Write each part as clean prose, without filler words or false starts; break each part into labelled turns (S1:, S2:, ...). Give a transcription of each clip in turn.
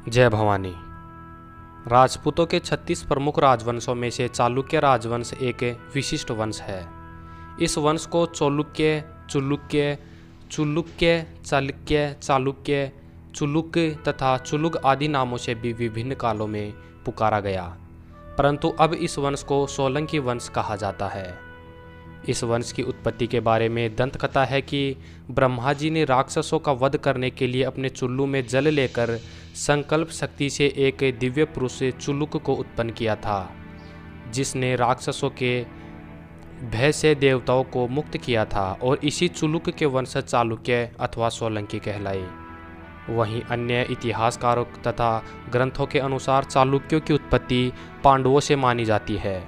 S1: जय भवानी। राजपूतों के 36 प्रमुख राजवंशों में से चालुक्य राजवंश एक विशिष्ट वंश है। इस वंश को चोलुक्य, चुलुक्य, चुलुक्य, चालुक्य, चालुक्य, चुलुक तथा चुलुग आदि नामों से भी विभिन्न कालों में पुकारा गया, परंतु अब इस वंश को सोलंकी वंश कहा जाता है। इस वंश की उत्पत्ति के बारे में दंतकथा है कि ब्रह्मा जी ने राक्षसों का वध करने के लिए अपने चुल्लू में जल लेकर संकल्प शक्ति से एक दिव्य पुरुष चुलुक को उत्पन्न किया था, जिसने राक्षसों के भय से देवताओं को मुक्त किया था और इसी चुलुक के वंशज चालुक्य अथवा सोलंकी कहलाए। वहीं अन्य इतिहासकारों तथा ग्रंथों के अनुसार चालुक्यों की उत्पत्ति पांडवों से मानी जाती है।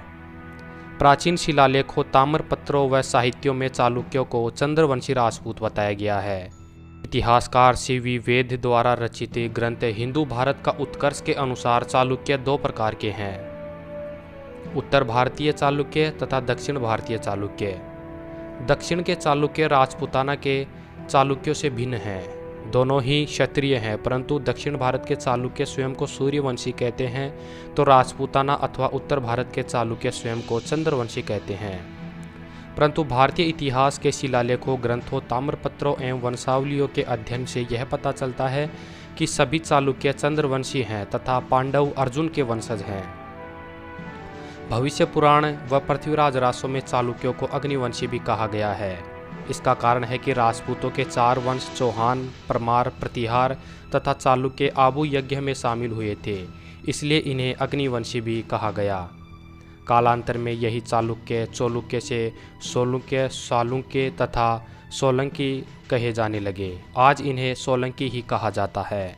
S1: प्राचीन शिलालेखों, ताम्रपत्रों व साहित्यों में चालुक्यों को चंद्रवंशी राजपूत बताया गया है। इतिहासकार सीवी वेद द्वारा रचित ग्रंथ हिंदू भारत का उत्कर्ष के अनुसार चालुक्य दो प्रकार के हैं, उत्तर भारतीय चालुक्य तथा दक्षिण भारतीय चालुक्य। दक्षिण के चालुक्य राजपूताना के चालुक्यों से भिन्न हैं। दोनों ही क्षत्रिय हैं, परंतु दक्षिण भारत के चालुक्य स्वयं को सूर्यवंशी कहते हैं, तो राजपूताना अथवा उत्तर भारत के चालुक्य स्वयं को चंद्रवंशी कहते हैं। परंतु भारतीय इतिहास के शिलालेखों, ग्रंथों, ताम्रपत्रों एवं वंशावलियों के अध्ययन से यह पता चलता है कि सभी चालुक्य चंद्रवंशी हैं तथा पांडव अर्जुन के वंशज हैं। भविष्य पुराण व पृथ्वीराज रासों में चालुक्यों को अग्निवंशी भी कहा गया है। इसका कारण है कि राजपूतों के 4 वंश चौहान, परमार, प्रतिहार तथा चालुक्य आबू यज्ञ में शामिल हुए थे, इसलिए इन्हें अग्निवंशी भी कहा गया। कालांतर में यही चालुक्य चोलुक्य से सोलुक्य, सालुक्य तथा सोलंकी कहे जाने लगे। आज इन्हें सोलंकी ही कहा जाता है।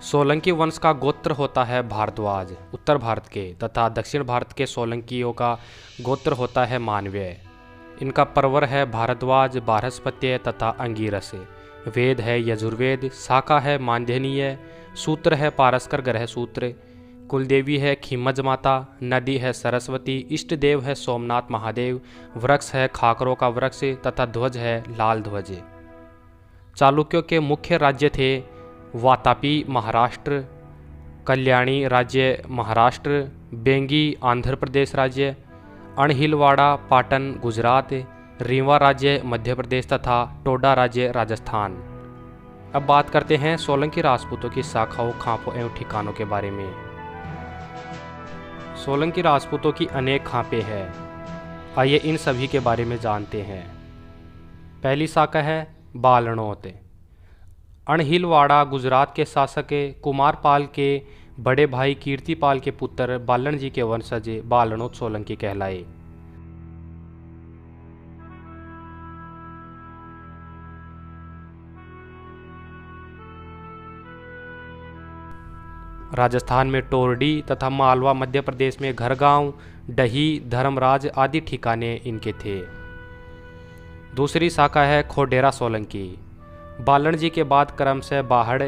S1: सोलंकी वंश का गोत्र होता है भारद्वाज उत्तर भारत के, तथा दक्षिण भारत के सोलंकियों का गोत्र होता है मानव्य। इनका पर्वर है भारद्वाज, बारहस्पत्य तथा अंगिरस। वेद है यजुर्वेद, शाखा है मानधनीय, सूत्र है पारस्कर ग्रह सूत्र, कुलदेवी है खिमज माता, नदी है सरस्वती, इष्ट देव है सोमनाथ महादेव, वृक्ष है खाकरों का वृक्ष तथा ध्वज है लाल ध्वज। चालुक्यों के मुख्य राज्य थे वातापी महाराष्ट्र, कल्याणी राज्य महाराष्ट्र, बेंगी आंध्र प्रदेश राज्य, अणहिलवाड़ा पाटन गुजरात, रीवा राज्य मध्य प्रदेश तथा टोडा राज्य राजस्थान। अब बात करते हैं सोलंकी राजपूतों की शाखाओं, खापों एवं ठिकानों के बारे में। सोलंकी राजपूतों की अनेक खापें हैं, आइए इन सभी के बारे में जानते हैं। पहली शाखा है बालणोत। अणहिलवाड़ा गुजरात के शासक कुमारपाल के बड़े भाई कीर्तिपाल के पुत्र बालन जी के वंशज बालणोत सोलंकी कहलाए। राजस्थान में टोरडी तथा मालवा मध्य प्रदेश में घरगांव, डही, धर्मराज आदि ठिकाने इनके थे। दूसरी शाखा है खोडेरा सोलंकी। बालन जी के बाद क्रमशः बाहड़,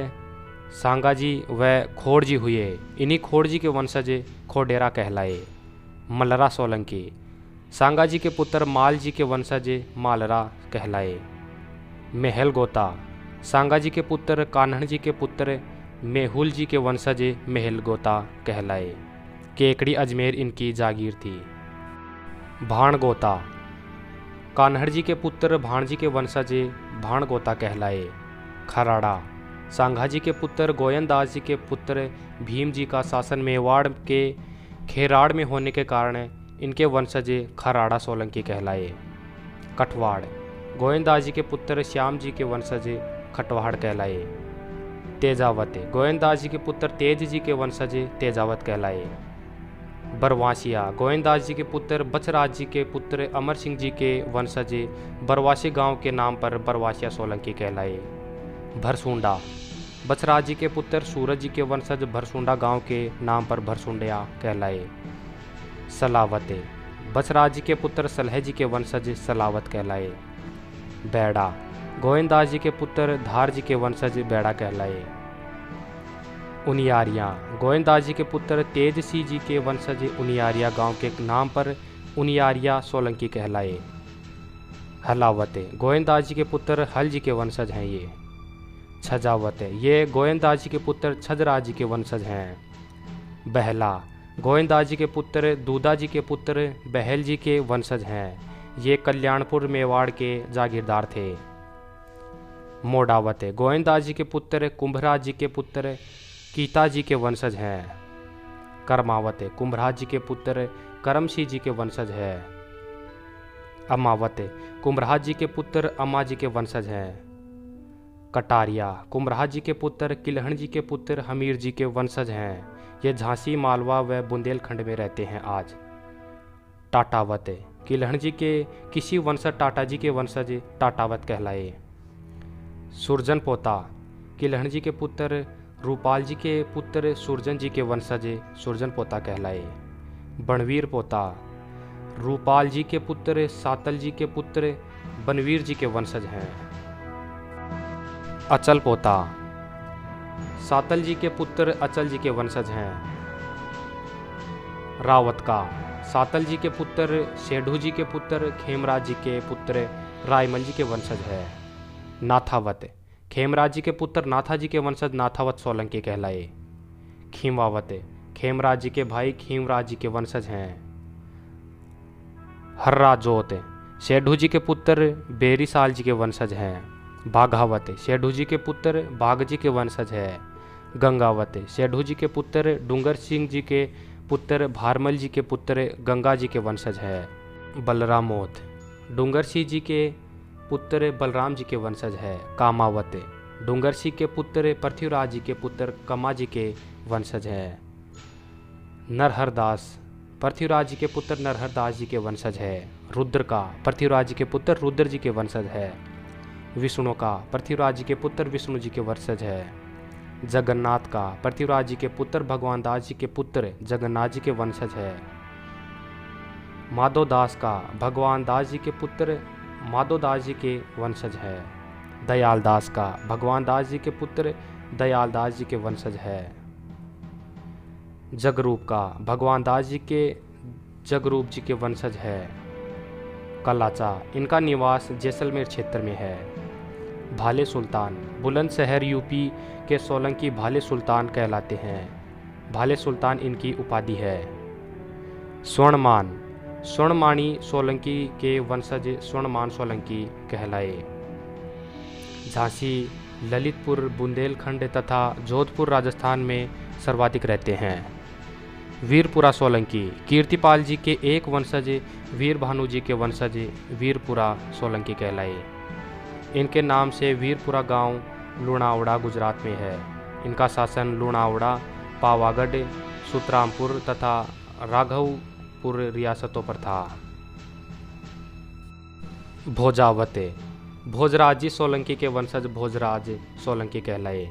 S1: सांगाजी व खोड़जी हुए। इन्हीं खोड़जी के वंशज खोडेरा कहलाए। मलरा सोलंकी। सांगाजी के पुत्र माल जी के वंशज मालरा कहलाए। मेहल गोता। सांगाजी के पुत्र कान्हड़ जी के पुत्र मेहुल जी के वंशज मेहल गोता कहलाए। केकड़ी अजमेर इनकी जागीर थी। भाण गोता। कान्हड़ जी के पुत्र भाणजी के वंशज भाण गोता कहलाए। खराड़ा। सांघाजी के पुत्र गोयनदास जी के पुत्र भीम जी का शासन मेवाड़ के खेराड़ में होने के कारण इनके वंशज खराड़ा सोलंकी कहलाए। कठवाड़। गोयनदास जी के पुत्र श्याम जी के वंशज खटवाड़ कहलाए। तेजावत। गोयनदास जी के पुत्र तेज जी के वंशज तेजावत कहलाए। बरवासिया। गोयनदास जी के पुत्र बचराज जी के पुत्र अमर सिंह जी के वंशज बरवासी गांव के नाम पर बरवासिया सोलंकी कहलाए। भरसुंडा। बचराज जी के पुत्र सूरज जी के वंशज भरसुंडा गांव के नाम पर भरसुंडिया कहलाए। सलावत। बचराज जी के पुत्र सलह जी के वंशज सलावत कहलाए। बैड़ा। गोविंदास जी के पुत्र धार जी के वंशज बैड़ा कहलाए। उनियारियाँ। गोविंदास जी के पुत्र तेज सिंह जी के वंशज उनियारिया गांव के नाम पर उनियारिया सोलंकी कहलाए। हलावत। गोविंदास जी के पुत्र हल जी के वंशज हैं ये। छजावत, ये गोविंदास जी के पुत्र छजराज जी के वंशज हैं। बहला, गोविंदास जी के पुत्र दूधा जी के पुत्र बहल जी के वंशज हैं। ये कल्याणपुर मेवाड़ के जागीरदार थे। मोडावत, गोविंदास जी के पुत्र कुंभराज जी के पुत्र कीता जी के वंशज हैं। कर्मावत, कुंभराज जी के पुत्र करमसी जी के वंशज है। अमावत, कुंभराज जी के पुत्र अम्मा जी के वंशज हैं। कटारिया, कुंभराज जी के पुत्र किलहण जी के पुत्र हमीर जी के वंशज हैं। ये झांसी, मालवा व बुंदेलखंड में रहते हैं आज। टाटावत, किलहण जी के किसी वंशज टाटा जी के वंशज टाटावत कहलाए। सुरजन पोता, किलहण जी के पुत्र रूपाल जी के पुत्र सुरजन जी के वंशज सुरजन पोता कहलाए। बनवीर पोता, रूपाल जी के पुत्र सातल जी के पुत्र बनवीर जी के वंशज हैं। अचल पोता, सातल जी के पुत्र अचल जी के वंशज हैं। रावत का, सातल जी के पुत्र शेढू जी के पुत्र खेमराज जी के पुत्र रायमल जी के वंशज है। नाथावत, खेमराज जी के पुत्र नाथा जी के वंशज नाथावत सोलंकी कहलाए। खीमावत, खेमराज जी के भाई खीमराज जी के वंशज हैं। हर्राजोत, शेढू जी के पुत्र बेरीसाल जी के वंशज हैं। बाघावत, शेढू जी के पुत्र बाघ जी के वंशज है। गंगावत, शेढू जी के पुत्र डूंगर सिंह जी के पुत्र भारमल जी के पुत्र गंगा जी के वंशज है। बलरामोत, डूंगर सिंह जी के पुत्र बलराम जी के वंशज है। कामावत, डूंगर सिंह के पुत्र पृथ्वीराज जी के पुत्र कमा जी के वंशज है। नरहरदास, पृथ्वीराज जी के पुत्र नरहरदास जी के वंशज है। रुद्र का, पृथ्वीराज जी के पुत्र रुद्र जी के वंशज है। विष्णु का, पृथ्वीराज जी के पुत्र विष्णु जी के वंशज है। जगन्नाथ का, पृथ्वीराज जी के पुत्र भगवान दास जी के पुत्र जगन्नाथ जी के वंशज है। माधोदास का, भगवान दास जी के पुत्र माधोदास जी के वंशज है। दयालदास का, भगवान दास जी के पुत्र दयालदास जी के वंशज है। जगरूप का, भगवान दास जी के जगरूप जी के वंशज है। कलाचा, इनका निवास जैसलमेर क्षेत्र में है। भाले सुल्तान, बुलंदशहर यूपी के सोलंकी भाले सुल्तान कहलाते हैं। भाले सुल्तान इनकी उपाधि है। स्वर्णमान, स्वर्णमाणी सोलंकी के वंशज स्वर्णमान सोलंकी कहलाए। झांसी, ललितपुर बुंदेलखंड तथा जोधपुर राजस्थान में सर्वाधिक रहते हैं। वीरपुरा सोलंकी, कीर्तिपाल जी के एक वंशज वीर भानु जी के वंशज वीरपुरा सोलंकी कहलाए। इनके नाम से वीरपुरा गांव लुणावड़ा गुजरात में है। इनका शासन लुणावड़ा, पावागढ़, सुतरामपुर तथा राघवपुर रियासतों पर था। भोजावते, भोजराज जी सोलंकी के वंशज भोजराज सोलंकी कहलाए।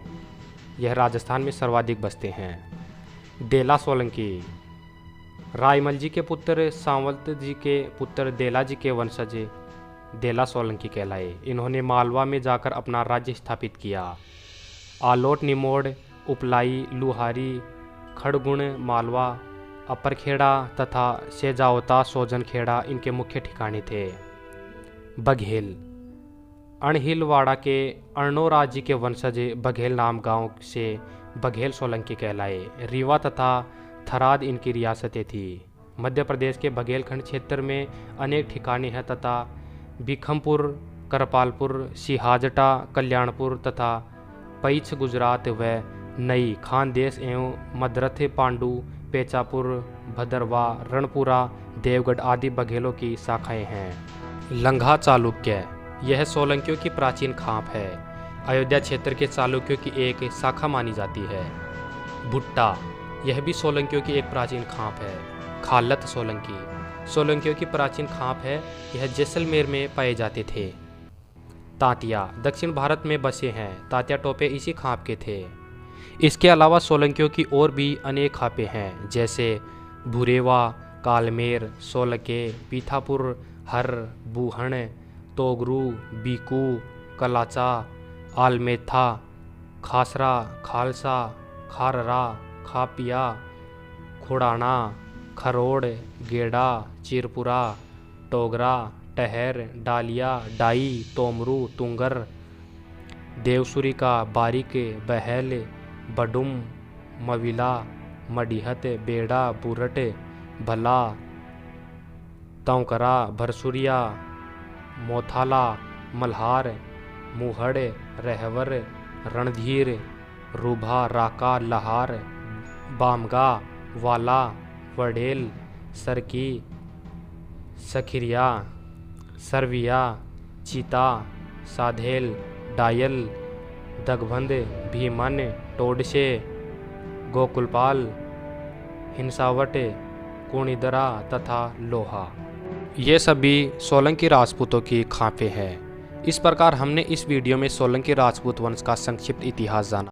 S1: यह राजस्थान में सर्वाधिक बसते हैं। देला सोलंकी, रायमल जी के पुत्र सांवत जी के पुत्र देला जी के वंशज देला सोलंकी कहलाए। इन्होंने मालवा में जाकर अपना राज्य स्थापित किया। आलोट, निमोड़, उपलाई, लुहारी, खड़गुण, मालवा, अपरखेड़ा तथा शेजावता, सोजनखेड़ा इनके मुख्य ठिकाने थे। बघेल, अणहिलवाड़ा के अर्णोराज जी के वंशज बघेल नाम गांव से बघेल सोलंकी कहलाए। रीवा तथा थराद इनकी रियासतें थी। मध्य प्रदेश के बघेलखंड क्षेत्र में अनेक ठिकाने हैं तथा भीखमपुर, करपालपुर, सिहाजटा, कल्याणपुर तथा पैछ गुजरात व नई खानदेश एवं मद्रथ, पांडु, पेचापुर, भदरवा, रणपुरा, देवगढ़ आदि बघेलों की शाखाएं हैं। लंघा चालुक्य, यह सोलंकियों की प्राचीन खाप है। अयोध्या क्षेत्र के चालुक्यों की एक शाखा मानी जाती है। भुट्टा, यह भी सोलंकियों की एक प्राचीन खाप है। खालत सोलंकी, सोलंकियों की प्राचीन खाप है। यह जैसलमेर में पाए जाते थे। तांतिया, दक्षिण भारत में बसे हैं। तांतिया टोपे इसी खाप के थे। इसके अलावा सोलंकियों की और भी अनेक खापें हैं, जैसे भुरेवा, कालमेर, सोलके, पीथापुर, हर, बूहण, तोगरू, बीकू, कलाचा, आलमेथा, खासरा, खालसा, खाररा, खापिया, खुड़ाना, खरोड़, गेड़ा, चिरपुरा, टोगरा, टहर, डालिया, डाई, तोमरू, तुंगर, देवसुरिका, बारिक, बहल, बडुम, मविला, मडिहत, बेड़ा, बुरट, भला, तौकरा, भरसुरिया, मोथाला, मल्हार, मुहड़, रहवर, रणधीर, रूभा, राका, लहार, बामगा, वाला, वडेल, सरकी, सखिरिया, सरविया, चीता, साधेल, डायल, दगभंद, भीमन, टोडशे, गोकुलपाल, हिंसावट, कुणिदरा तथा लोहा। ये सभी सोलंकी राजपूतों की खापे हैं। इस प्रकार हमने इस वीडियो में सोलंकी राजपूत वंश का संक्षिप्त इतिहास जाना।